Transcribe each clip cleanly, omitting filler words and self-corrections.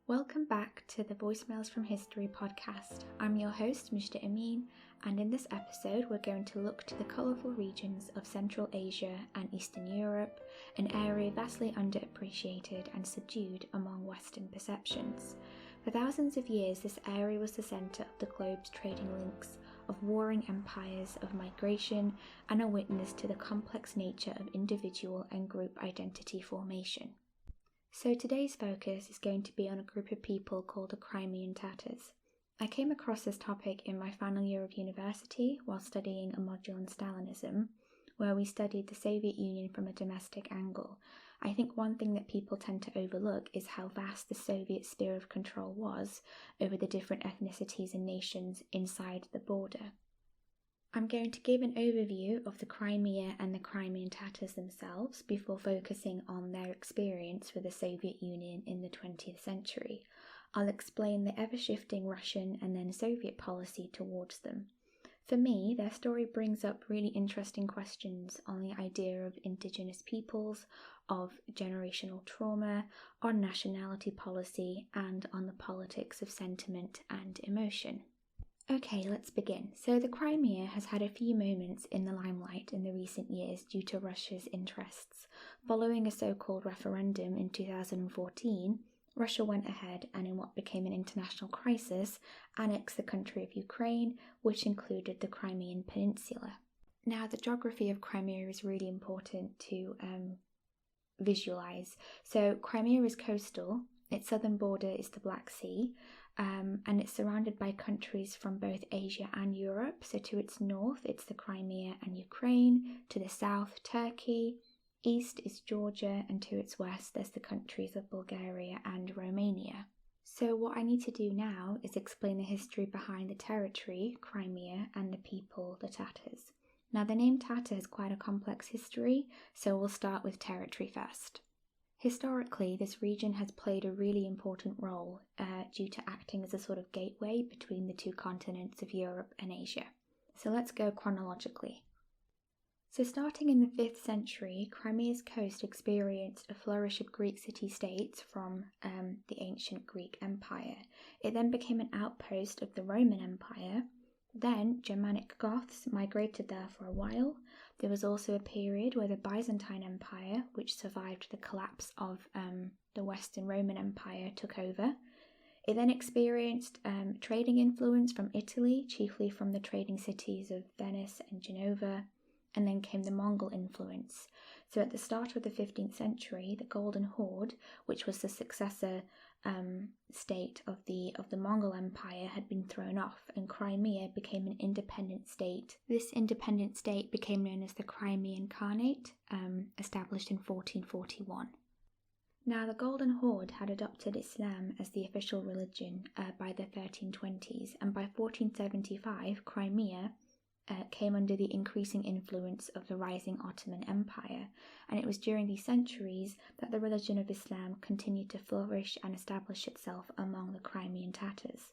Welcome back to the Voicemails from History podcast. I'm your host, Mr. Amin, and in this episode we're going to look to the colourful regions of Central Asia and Eastern Europe, an area vastly underappreciated and subdued among Western perceptions. For thousands of years, this area was the centre of the globe's trading links, of warring empires, of migration, and a witness to the complex nature of individual and group identity formation. So today's focus is going to be on a group of people called the Crimean Tatars. I came across this topic in my final year of university while studying a module on Stalinism, where we studied the Soviet Union from a domestic angle. I think one thing that people tend to overlook is how vast the Soviet sphere of control was over the different ethnicities and nations inside the border. I'm going to give an overview of the Crimea and the Crimean Tatars themselves before focusing on their experience with the Soviet Union in the 20th century. I'll explain the ever-shifting Russian and then Soviet policy towards them. For me, their story brings up really interesting questions on the idea of indigenous peoples, of generational trauma, on nationality policy, and on the politics of sentiment and emotion. Okay, let's begin. So the Crimea has had a few moments in the limelight in the recent years due to Russia's interests. Following a so-called referendum in 2014, Russia went ahead and in what became an international crisis, annexed the country of Ukraine, which included the Crimean Peninsula. Now, the geography of Crimea is really important to visualize. So Crimea is coastal, its southern border is the Black Sea, and it's surrounded by countries from both Asia and Europe. So to its north, it's the Crimea and Ukraine. To the south, Turkey. East is Georgia, and to its west, there's the countries of Bulgaria and Romania. So what I need to do now is explain the history behind the territory, Crimea, and the people, the Tatars. Now, the name Tatar has quite a complex history, so we'll start with territory first. Historically, this region has played a really important role due to acting as a sort of gateway between the two continents of Europe and Asia. So let's go chronologically. So starting in the 5th century, Crimea's coast experienced a flourish of Greek city-states from the ancient Greek Empire. It then became an outpost of the Roman Empire. Then Germanic Goths migrated there for a while. There was also a period where the Byzantine Empire, which survived the collapse of the Western Roman Empire, took over. It then experienced trading influence from Italy, chiefly from the trading cities of Venice and Genova, and then came the Mongol influence. So at the start of the 15th century, the Golden Horde, which was the successor state of the Mongol Empire, had been thrown off, and Crimea became an independent state. This independent state became known as the Crimean Khanate, established in 1441. Now, the Golden Horde had adopted Islam as the official religion by the 1320s, and by 1475, Crimea came under the increasing influence of the rising Ottoman Empire, and it was during these centuries that the religion of Islam continued to flourish and establish itself among the Crimean Tatars.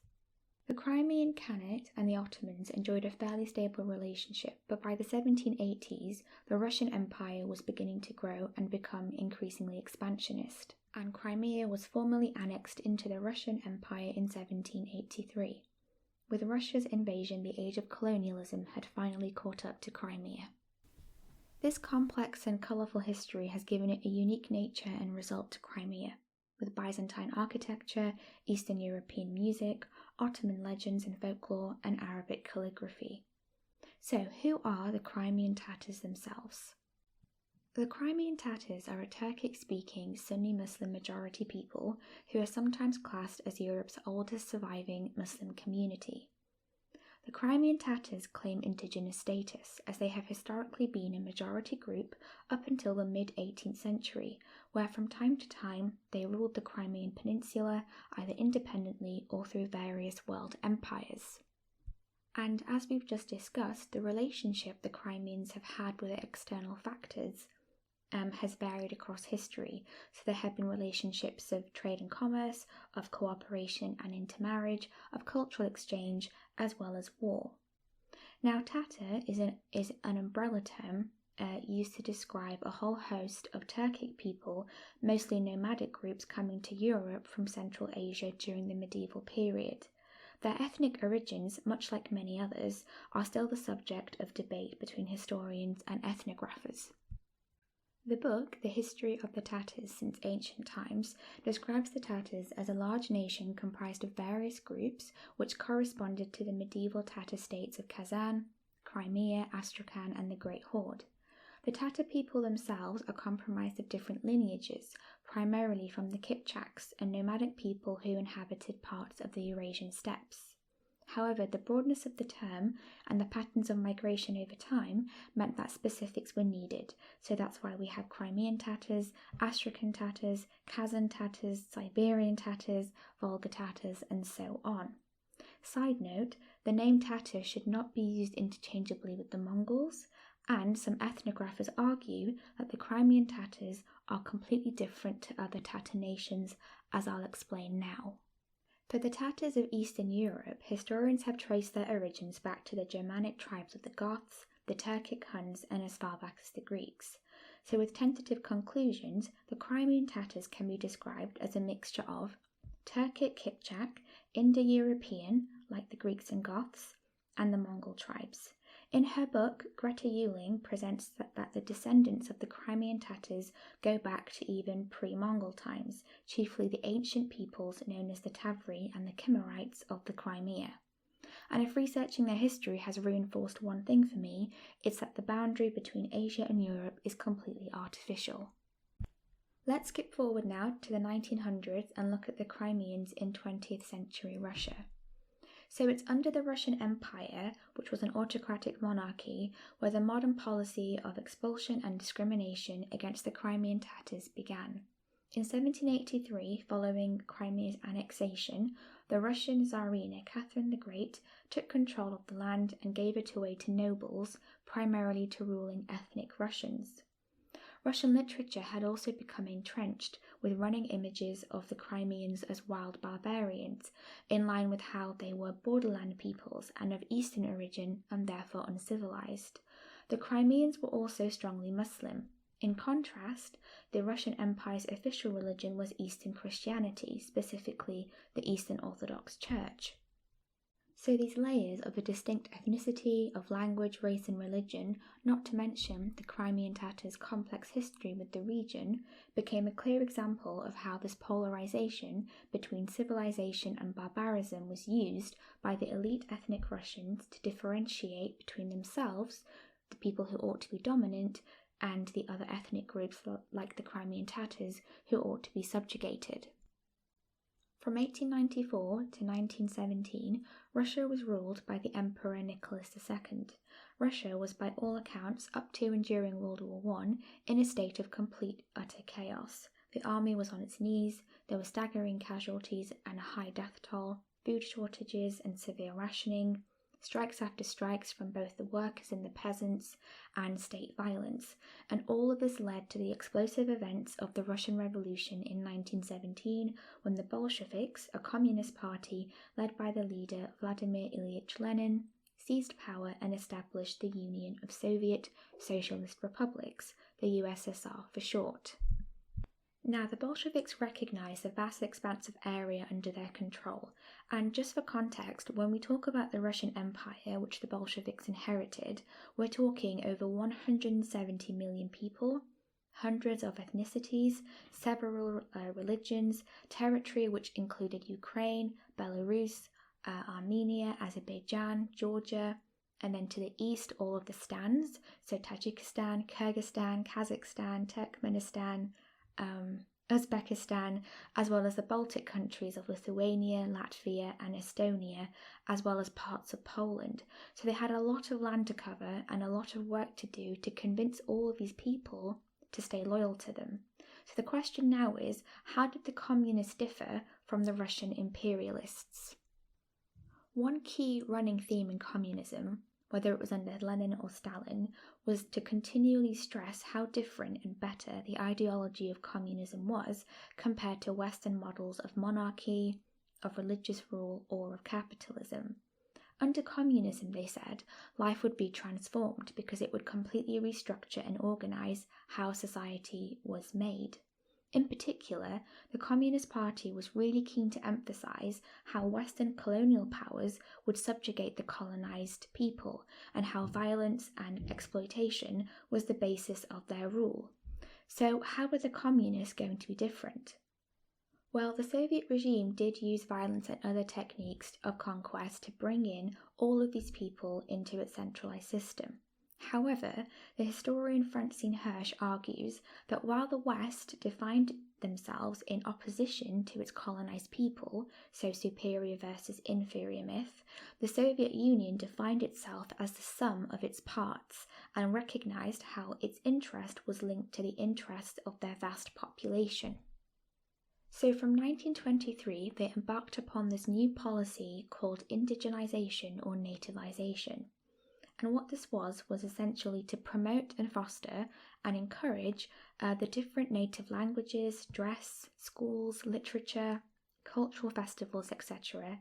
The Crimean Khanate and the Ottomans enjoyed a fairly stable relationship, but by the 1780s, the Russian Empire was beginning to grow and become increasingly expansionist, and Crimea was formally annexed into the Russian Empire in 1783. With Russia's invasion, the age of colonialism had finally caught up to Crimea. This complex and colourful history has given it a unique nature and result to Crimea, with Byzantine architecture, Eastern European music, Ottoman legends and folklore, and Arabic calligraphy. So, who are the Crimean Tatars themselves? The Crimean Tatars are a Turkic-speaking Sunni Muslim majority people who are sometimes classed as Europe's oldest surviving Muslim community. The Crimean Tatars claim indigenous status, as they have historically been a majority group up until the mid-18th century, where from time to time they ruled the Crimean Peninsula either independently or through various world empires. And as we've just discussed, the relationship the Crimeans have had with external factors has varied across history. So there have been relationships of trade and commerce, of cooperation and intermarriage, of cultural exchange, as well as war. Now, Tatar is an umbrella term used to describe a whole host of Turkic people, mostly nomadic groups coming to Europe from Central Asia during the medieval period. Their ethnic origins, much like many others, are still the subject of debate between historians and ethnographers. The book, The History of the Tatars Since Ancient Times, describes the Tatars as a large nation comprised of various groups which corresponded to the medieval Tatar states of Kazan, Crimea, Astrakhan, and the Great Horde. The Tatar people themselves are comprised of different lineages, primarily from the Kipchaks, a nomadic people who inhabited parts of the Eurasian steppes. However, the broadness of the term and the patterns of migration over time meant that specifics were needed, so that's why we have Crimean Tatars, Astrakhan Tatars, Kazan Tatars, Siberian Tatars, Volga Tatars, and so on. Side note, the name Tatar should not be used interchangeably with the Mongols, and some ethnographers argue that the Crimean Tatars are completely different to other Tatar nations, as I'll explain now. For the Tatars of Eastern Europe, historians have traced their origins back to the Germanic tribes of the Goths, the Turkic Huns, and as far back as the Greeks. So with tentative conclusions, the Crimean Tatars can be described as a mixture of Turkic Kipchak, Indo-European, like the Greeks and Goths, and the Mongol tribes. In her book, Greta Uehling presents that the descendants of the Crimean Tatars go back to even pre-Mongol times, chiefly the ancient peoples known as the Tavri and the Kimmerites of the Crimea. And if researching their history has reinforced one thing for me, it's that the boundary between Asia and Europe is completely artificial. Let's skip forward now to the 1900s and look at the Crimeans in 20th century Russia. So it's under the Russian Empire, which was an autocratic monarchy, where the modern policy of expulsion and discrimination against the Crimean Tatars began. In 1783, following Crimea's annexation, the Russian Tsarina Catherine the Great took control of the land and gave it away to nobles, primarily to ruling ethnic Russians. Russian literature had also become entrenched, with running images of the Crimeans as wild barbarians, in line with how they were borderland peoples and of Eastern origin and therefore uncivilized. The Crimeans were also strongly Muslim. In contrast, the Russian Empire's official religion was Eastern Christianity, specifically the Eastern Orthodox Church. So these layers of a distinct ethnicity, of language, race and religion, not to mention the Crimean Tatars' complex history with the region, became a clear example of how this polarization between civilization and barbarism was used by the elite ethnic Russians to differentiate between themselves, the people who ought to be dominant, and the other ethnic groups like the Crimean Tatars who ought to be subjugated. From 1894 to 1917, Russia was ruled by the Emperor Nicholas II. Russia was by all accounts, up to and during World War I, in a state of complete utter chaos. The army was on its knees, there were staggering casualties and a high death toll, food shortages and severe rationing, strikes after strikes from both the workers and the peasants, and state violence, and all of this led to the explosive events of the Russian Revolution in 1917, when the Bolsheviks, a communist party led by the leader Vladimir Ilyich Lenin, seized power and established the Union of Soviet Socialist Republics, the USSR for short. Now, the Bolsheviks recognized the vast expanse of area under their control, and just for context, when we talk about the Russian Empire, which the Bolsheviks inherited, we're talking over 170 million people, hundreds of ethnicities, several religions, territory which included Ukraine, Belarus, Armenia, Azerbaijan, Georgia, and then to the east all of the stans, so Tajikistan, Kyrgyzstan, Kazakhstan, Turkmenistan, Uzbekistan, as well as the Baltic countries of Lithuania, Latvia and Estonia, as well as parts of Poland. So they had a lot of land to cover and a lot of work to do to convince all of these people to stay loyal to them. So the question now is, how did the communists differ from the Russian imperialists? One key running theme in communism, whether it was under Lenin or Stalin, was to continually stress how different and better the ideology of communism was compared to Western models of monarchy, of religious rule, or of capitalism. Under communism, they said, life would be transformed because it would completely restructure and organise how society was made. In particular, the Communist Party was really keen to emphasise how Western colonial powers would subjugate the colonised people and how violence and exploitation was the basis of their rule. So how were the communists going to be different? Well, the Soviet regime did use violence and other techniques of conquest to bring in all of these people into its centralised system. However, the historian Francine Hirsch argues that while the West defined themselves in opposition to its colonised people, so superior versus inferior myth, the Soviet Union defined itself as the sum of its parts and recognised how its interest was linked to the interest of their vast population. So from 1923, they embarked upon this new policy called Indigenisation or nativization. And what this was essentially to promote and foster and encourage the different native languages, dress, schools, literature, cultural festivals, etc.,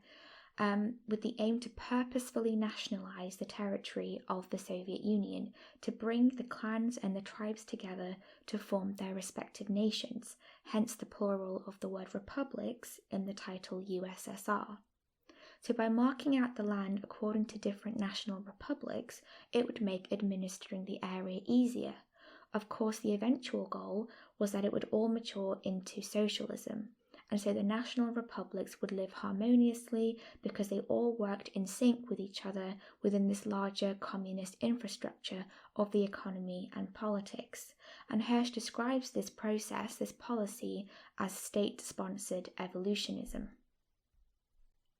with the aim to purposefully nationalise the territory of the Soviet Union, to bring the clans and the tribes together to form their respective nations, hence the plural of the word republics in the title USSR. So by marking out the land according to different national republics, it would make administering the area easier. Of course, the eventual goal was that it would all mature into socialism, and so the national republics would live harmoniously because they all worked in sync with each other within this larger communist infrastructure of the economy and politics. And Hirsch describes this process, this policy, as state-sponsored evolutionism.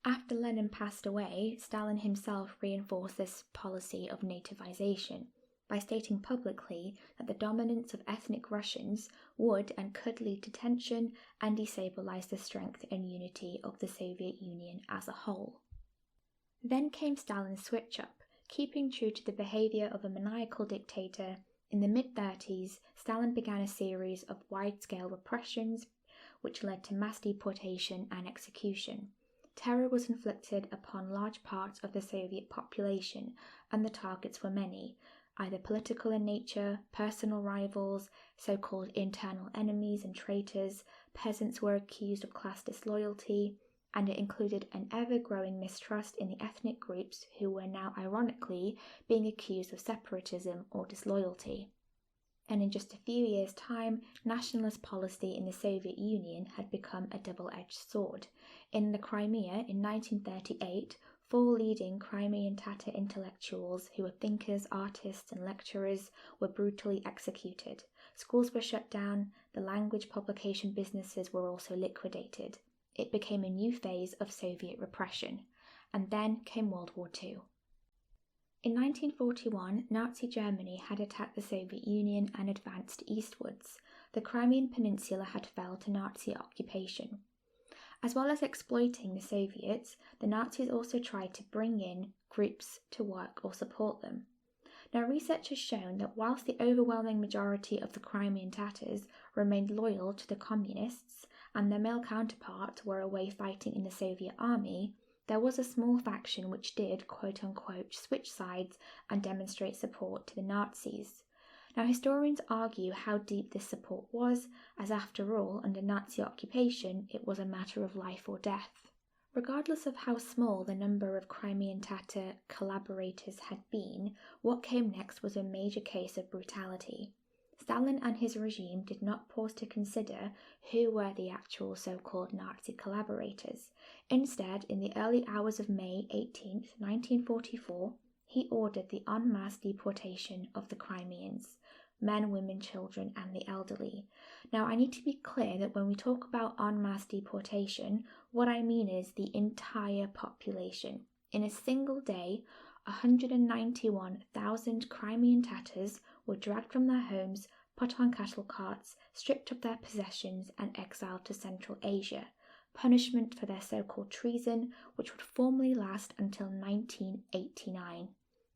After Lenin passed away, Stalin himself reinforced this policy of nativization by stating publicly that the dominance of ethnic Russians would and could lead to tension and destabilize the strength and unity of the Soviet Union as a whole. Then came Stalin's switch-up. Keeping true to the behavior of a maniacal dictator, in the mid-30s, Stalin began a series of wide-scale repressions which led to mass deportation and execution. Terror was inflicted upon large parts of the Soviet population, and the targets were many, either political in nature, personal rivals, so-called internal enemies and traitors. Peasants were accused of class disloyalty, and it included an ever-growing mistrust in the ethnic groups who were now ironically being accused of separatism or disloyalty. And in just a few years' time, nationalist policy in the Soviet Union had become a double-edged sword. In the Crimea in 1938, 4 leading Crimean Tatar intellectuals who were thinkers, artists and lecturers were brutally executed. Schools were shut down, the language publication businesses were also liquidated. It became a new phase of Soviet repression. And then came World War II. In 1941, Nazi Germany had attacked the Soviet Union and advanced eastwards. The Crimean Peninsula had fell to Nazi occupation. As well as exploiting the Soviets, the Nazis also tried to bring in groups to work or support them. Now, research has shown that whilst the overwhelming majority of the Crimean Tatars remained loyal to the communists and their male counterparts were away fighting in the Soviet army, there was a small faction which did, quote-unquote, switch sides and demonstrate support to the Nazis. Now, historians argue how deep this support was, as after all, under Nazi occupation, it was a matter of life or death. Regardless of how small the number of Crimean Tatar collaborators had been, what came next was a major case of brutality. Stalin and his regime did not pause to consider who were the actual so-called Nazi collaborators. Instead, in the early hours of May 18, 1944, he ordered the en masse deportation of the Crimeans, men, women, children, and the elderly. Now, I need to be clear that when we talk about en masse deportation, what I mean is the entire population. In a single day, 191,000 Crimean Tatars were dragged from their homes, put on cattle carts, stripped of their possessions, and exiled to Central Asia. Punishment for their so-called treason, which would formally last until 1989.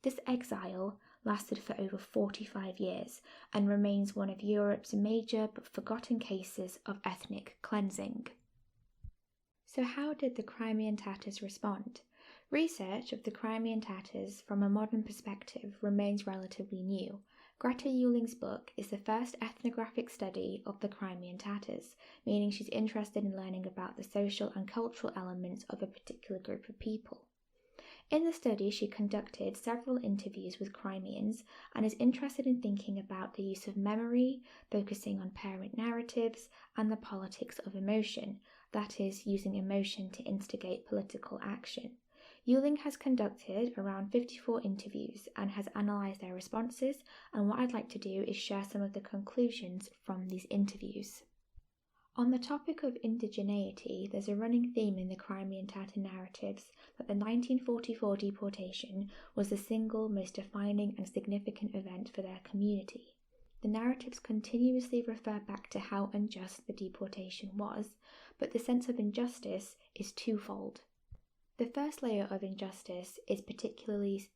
This exile lasted for over 45 years and remains one of Europe's major but forgotten cases of ethnic cleansing. So how did the Crimean Tatars respond? Research of the Crimean Tatars from a modern perspective remains relatively new. Greta Uehling's book is the first ethnographic study of the Crimean Tatars, meaning she's interested in learning about the social and cultural elements of a particular group of people. In the study, she conducted several interviews with Crimeans and is interested in thinking about the use of memory, focusing on parent narratives, and the politics of emotion, that is, using emotion to instigate political action. Uehling has conducted around 54 interviews and has analysed their responses, and what I'd like to do is share some of the conclusions from these interviews. On the topic of indigeneity, there's a running theme in the Crimean Tatar narratives that the 1944 deportation was the single most defining and significant event for their community. The narratives continuously refer back to how unjust the deportation was, but the sense of injustice is twofold. The first layer of injustice is particularly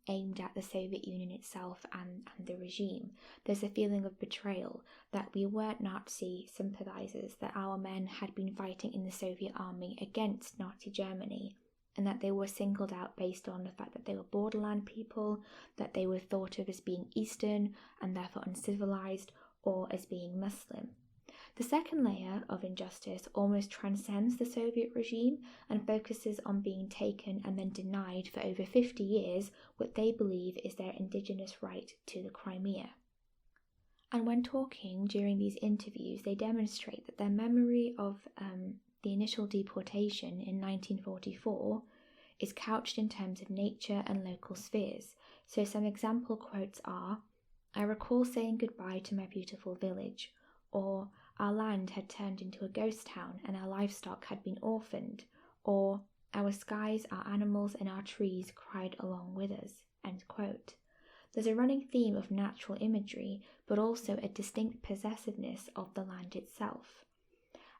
aimed at the Soviet Union itself and the regime. There's a feeling of betrayal, that we weren't Nazi sympathisers, that our men had been fighting in the Soviet army against Nazi Germany, and that they were singled out based on the fact that they were borderland people, that they were thought of as being Eastern and therefore uncivilised, or as being Muslim. The second layer of injustice almost transcends the Soviet regime and focuses on being taken and then denied for over 50 years what they believe is their indigenous right to the Crimea. And when talking during these interviews, they demonstrate that their memory of the initial deportation in 1944 is couched in terms of nature and local spheres. So some example quotes are, "I recall saying goodbye to my beautiful village," or "Our land had turned into a ghost town and our livestock had been orphaned," or "Our skies, our animals and our trees cried along with us," end quote. There's a running theme of natural imagery, but also a distinct possessiveness of the land itself.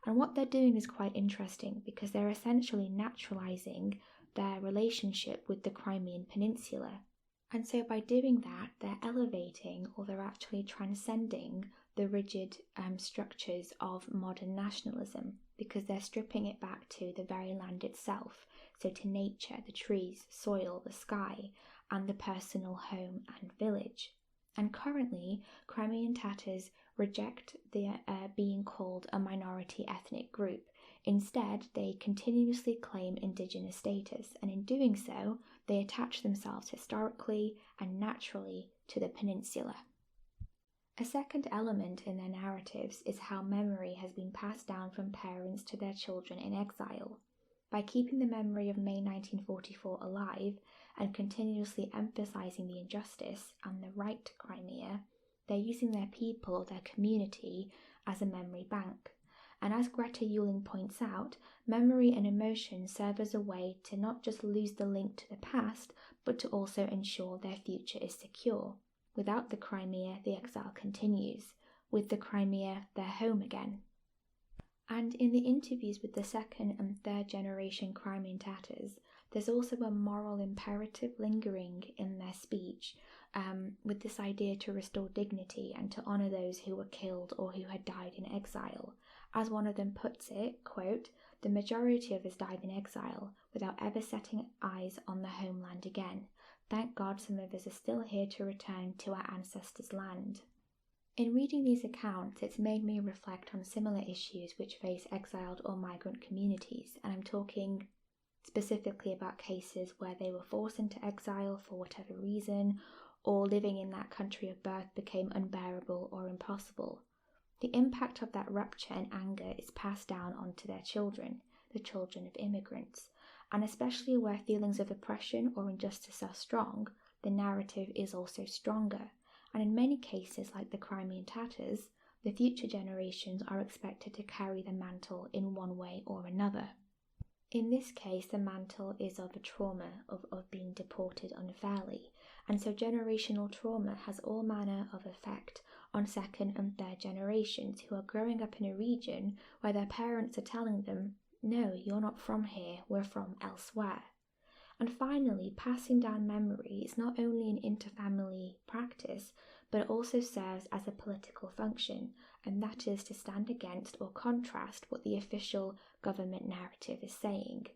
And what they're doing is quite interesting because they're essentially naturalizing their relationship with the Crimean Peninsula. And so by doing that, they're elevating, or they're actually transcending, the rigid structures of modern nationalism, because they're stripping it back to the very land itself, so to nature, the trees, soil, the sky, and the personal home and village. And currently, Crimean Tatars reject the being called a minority ethnic group. Instead, they continuously claim indigenous status, and in doing so, they attach themselves historically and naturally to the peninsula. A second element in their narratives is how memory has been passed down from parents to their children in exile. By keeping the memory of May 1944 alive and continuously emphasizing the injustice and the right to Crimea, they're using their people, their community, as a memory bank. And as Greta Uehling points out, memory and emotion serve as a way to not just lose the link to the past, but to also ensure their future is secure. Without the Crimea, the exile continues. With the Crimea, they're home again. And in the interviews with the second and third generation Crimean Tatars, there's also a moral imperative lingering in their speech, with this idea to restore dignity and to honour those who were killed or who had died in exile. As one of them puts it, quote, "The majority of us died in exile without ever setting eyes on the homeland again. Thank God some of us are still here to return to our ancestors' land." In reading these accounts, it's made me reflect on similar issues which face exiled or migrant communities, and I'm talking specifically about cases where they were forced into exile for whatever reason, or living in that country of birth became unbearable or impossible. The impact of that rupture and anger is passed down onto their children, the children of immigrants. And especially where feelings of oppression or injustice are strong, the narrative is also stronger. And in many cases, like the Crimean Tatars, the future generations are expected to carry the mantle in one way or another. In this case, the mantle is of a trauma of being deported unfairly, and so generational trauma has all manner of effect on second and third generations who are growing up in a region where their parents are telling them, "No, you're not from here, we're from elsewhere." And finally, passing down memory is not only an interfamily practice, but it also serves as a political function, and that is to stand against or contrast what the official government narrative is saying.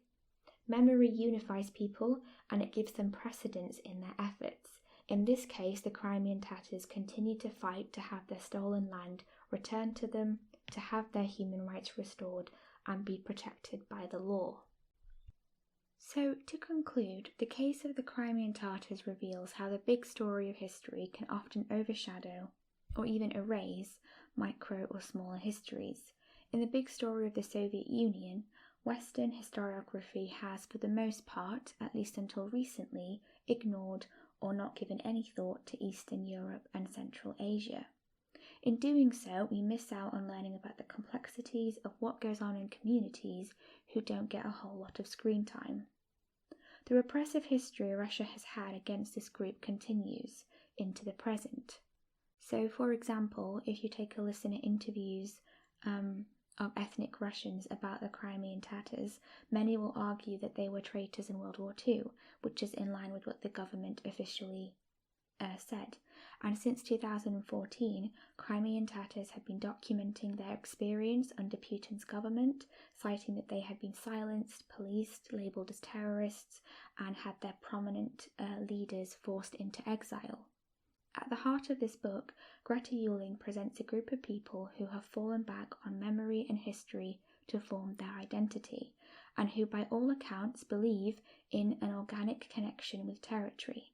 Memory unifies people and it gives them precedence in their efforts. In this case, the Crimean Tatars continue to fight to have their stolen land returned to them, to have their human rights restored and be protected by the law. So, to conclude, the case of the Crimean Tatars reveals how the big story of history can often overshadow or even erase micro or smaller histories. In the big story of the Soviet Union, Western historiography has, for the most part, at least until recently, ignored or not given any thought to Eastern Europe and Central Asia. In doing so, we miss out on learning about the complexities of what goes on in communities who don't get a whole lot of screen time. The repressive history Russia has had against this group continues into the present. So, for example, if you take a listen to interviews of ethnic Russians about the Crimean Tatars, many will argue that they were traitors in World War II, which is in line with what the government officially said. And since 2014, Crimean Tatars have been documenting their experience under Putin's government, citing that they had been silenced, policed, labelled as terrorists, and had their prominent leaders forced into exile. At the heart of this book, Greta Uehling presents a group of people who have fallen back on memory and history to form their identity, and who by all accounts believe in an organic connection with territory.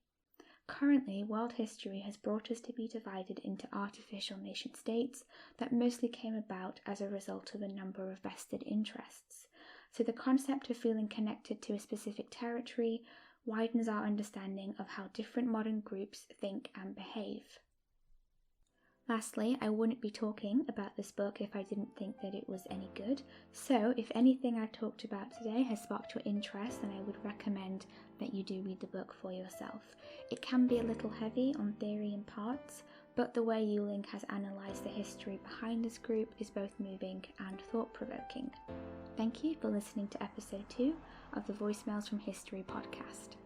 Currently, world history has brought us to be divided into artificial nation-states that mostly came about as a result of a number of vested interests. So the concept of feeling connected to a specific territory widens our understanding of how different modern groups think and behave. Lastly, I wouldn't be talking about this book if I didn't think that it was any good. So if anything I've talked about today has sparked your interest, then I would recommend that you do read the book for yourself. It can be a little heavy on theory in parts, but the way Uehling has analysed the history behind this group is both moving and thought-provoking. Thank you for listening to episode 2 of the Voicemails from History podcast.